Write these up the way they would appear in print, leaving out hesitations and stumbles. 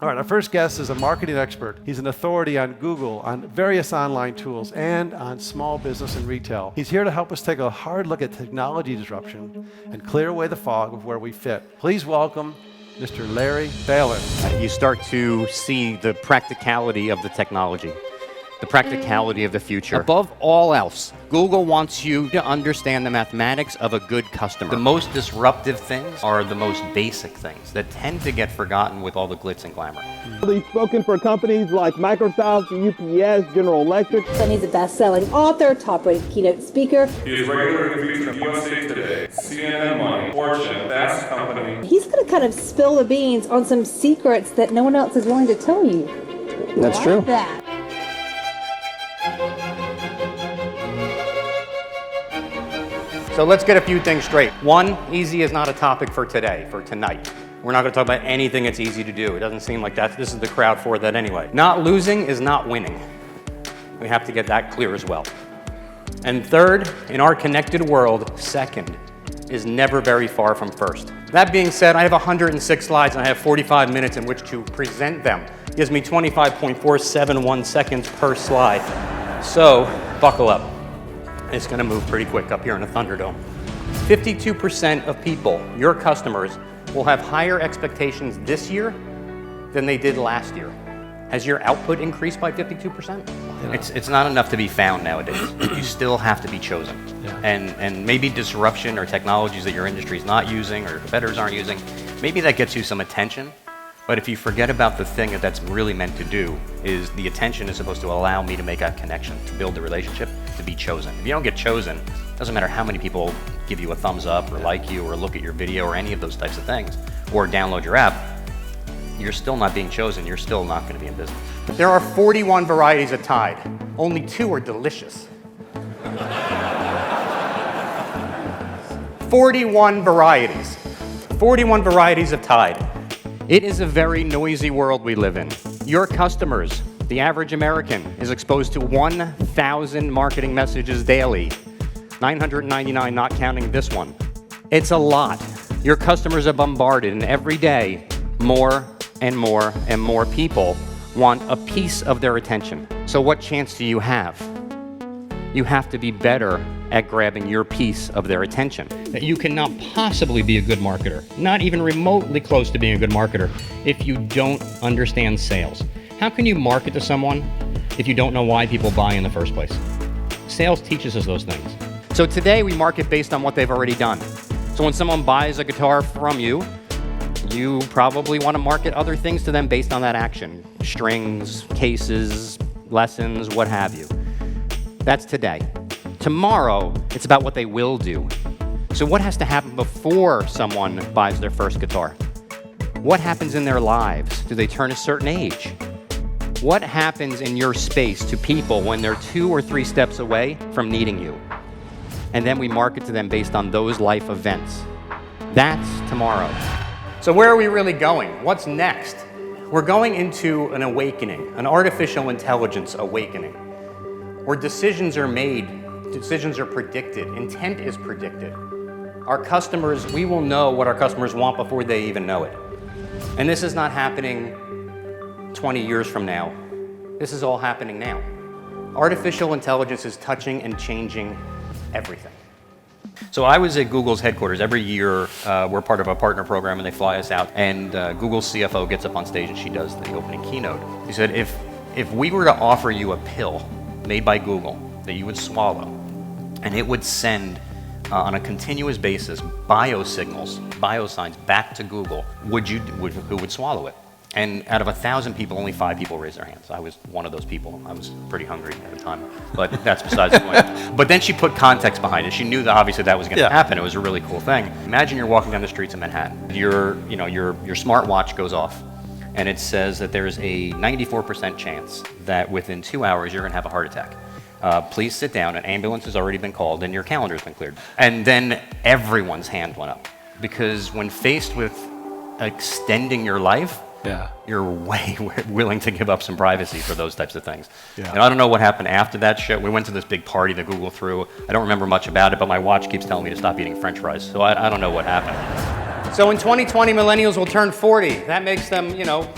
All right, our first guest is a marketing expert. He's an authority on Google, on various online tools, and on small business and retail. He's here to help us take a hard look at technology disruption and clear away the fog of where we fit. Please welcome Mr. Larry Bailin. You start to see the practicality of the technology, the practicality of the future. Above all else, Google wants you to understand the mathematics of a good customer. The most disruptive things are the most basic things that tend to get forgotten with all the glitz and glamour. He's spoken for companies like Microsoft, UPS, General Electric. And he's a best-selling author, top-rated keynote speaker. He is regularly featured in USA Today, CNN Money, Fortune, Fast Company. He's going to kind of spill the beans on some secrets that no one else is willing to tell you. That's true. That. So let's get a few things straight. One, easy is not a topic for today, for tonight. We're not going to talk about anything that's easy to do. It doesn't seem like this is the crowd for that anyway. Not losing is not winning. We have to get that clear as well. And third, in our connected world, second is never very far from first. That being said, I have 106 slides and I have 45 minutes in which to present them. It gives me 25.471 seconds per slide. So buckle up. It's going to move pretty quick up here in the Thunderdome. 52% of people, your customers, will have higher expectations this year than they did last year. Has your output increased by 52%? It's not enough to be found nowadays. You still have to be chosen. Yeah. And maybe disruption or technologies that your industry is not using or competitors aren't using, maybe that gets you some attention. But if you forget about the thing that that's really meant to do, is the attention is supposed to allow me to make that connection, to build the relationship, to be chosen. If you don't get chosen, it doesn't matter how many people give you a thumbs up or like you or look at your video or any of those types of things, or download your app, you're still not being chosen, you're still not going to be in business. There are 41 varieties of Tide. Only 2 are delicious. 41 varieties. 41 varieties of Tide. It is a very noisy world we live in. Your customers, the average American, is exposed to 1,000 marketing messages daily. 999 not counting this one. It's a lot. Your customers are bombarded, and every day, more and more and more people want a piece of their attention. So what chance do you have? You have to be better at grabbing your piece of their attention. That you cannot possibly be a good marketer, not even remotely close to being a good marketer, if you don't understand sales. How can you market to someone if you don't know why people buy in the first place? Sales teaches us those things. So today we market based on what they've already done. So when someone buys a guitar from you, you probably want to market other things to them based on that action. Strings, cases, lessons, what have you. That's today. Tomorrow, it's about what they will do. So what has to happen before someone buys their first guitar? What happens in their lives? Do they turn a certain age? What happens in your space to people when they're 2 or 3 steps away from needing you? And then we market to them based on those life events. That's tomorrow. So where are we really going? What's next? We're going into an awakening, an artificial intelligence awakening, where decisions are made, decisions are predicted, intent is predicted. Our customers, we will know what our customers want before they even know it. And this is not happening 20 years from now. This is all happening now. Artificial intelligence is touching and changing everything. So I was at Google's headquarters. Every year, we're part of a partner program and they fly us out. And Google's CFO gets up on stage and she does the opening keynote. He said, if we were to offer you a pill made by Google that you would swallow, and it would send on a continuous basis biosignals, biosigns back to Google, who would swallow it? And out of 1,000 people, only 5 people raised their hands. I was one of those people. I was pretty hungry at the time, but that's besides the point. But then she put context behind it. She knew that obviously that was going to happen. It was a really cool thing. Imagine you're walking down the streets of Manhattan. Your smartwatch goes off, and it says that there's a 94% chance that within 2 hours you're going to have a heart attack. Please sit down. An ambulance has already been called, and your calendar's been cleared. And then everyone's hand went up, because when faced with extending your life, you're way willing to give up some privacy for those types of things. And I don't know what happened after that show. We went to this big party that Google threw. I don't remember much about it, but my watch keeps telling me to stop eating French fries. So I don't know what happened. So in 2020, millennials will turn 40. That makes them,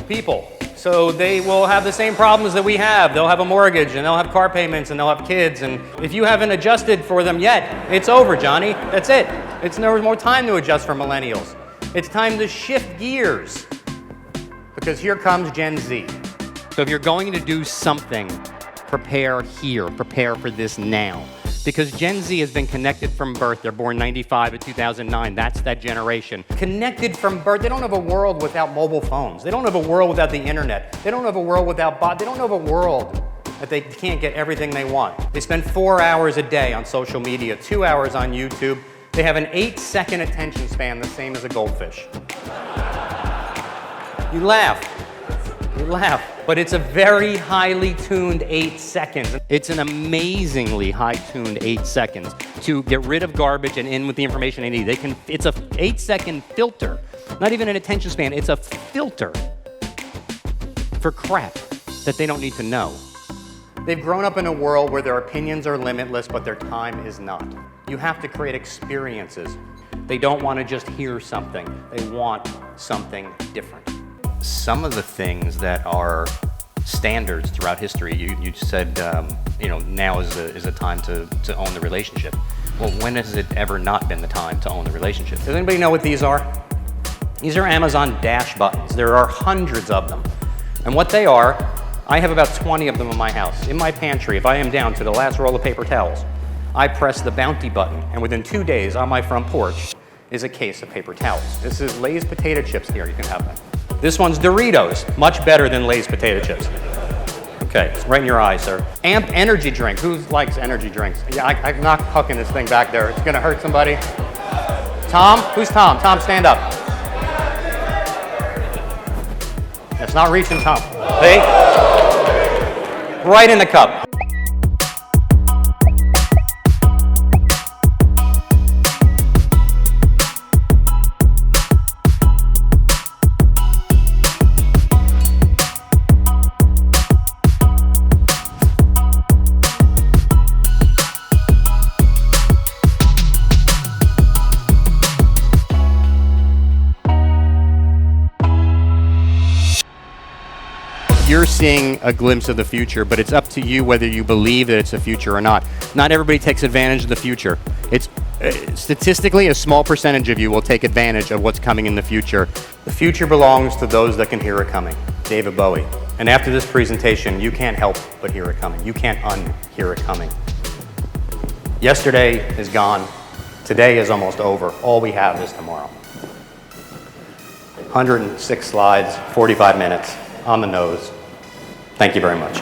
people. So they will have the same problems that we have. They'll have a mortgage, and they'll have car payments, and they'll have kids. And if you haven't adjusted for them yet, it's over, Johnny. That's it. There's more time to adjust for millennials. It's time to shift gears, because here comes Gen Z. So if you're going to do something, prepare here. Prepare for this now. Because Gen Z has been connected from birth. They're born 95 to 2009. That's that generation. Connected from birth. They don't have a world without mobile phones. They don't have a world without the internet. They don't have a world without bots. They don't have a world that they can't get everything they want. They spend 4 hours a day on social media, 2 hours on YouTube. They have an 8-second attention span, the same as a goldfish. You laugh. But it's a very highly tuned 8 seconds. It's an amazingly high-tuned 8 seconds to get rid of garbage and in with the information they need. It's a 8-second filter, not even an attention span. It's a filter for crap that they don't need to know. They've grown up in a world where their opinions are limitless, but their time is not. You have to create experiences. They don't want to just hear something. They want something different. Some of the things that are standards throughout history, you said, now is a time to own the relationship. Well, when has it ever not been the time to own the relationship? Does anybody know what these are? These are Amazon Dash buttons. There are hundreds of them. And what they are, I have about 20 of them in my house. In my pantry, if I am down to the last roll of paper towels, I press the bounty button, and within 2 days on my front porch is a case of paper towels. This is Lay's potato chips here, you can have them. This one's Doritos, much better than Lay's potato chips. Okay, it's right in your eye, sir. Amp energy drink, who likes energy drinks? Yeah, I'm not hucking this thing back there. It's gonna hurt somebody. Tom, who's Tom? Tom, stand up. It's not reaching Tom. See? Right in the cup. You're seeing a glimpse of the future, but it's up to you whether you believe that it's a future or not. Not everybody takes advantage of the future. It's statistically a small percentage of you will take advantage of what's coming in the future. The future belongs to those that can hear it coming. David Bowie. And after this presentation, you can't help but hear it coming. You can't unhear it coming. Yesterday is gone. Today is almost over. All we have is tomorrow. 106 slides, 45 minutes, on the nose. Thank you very much.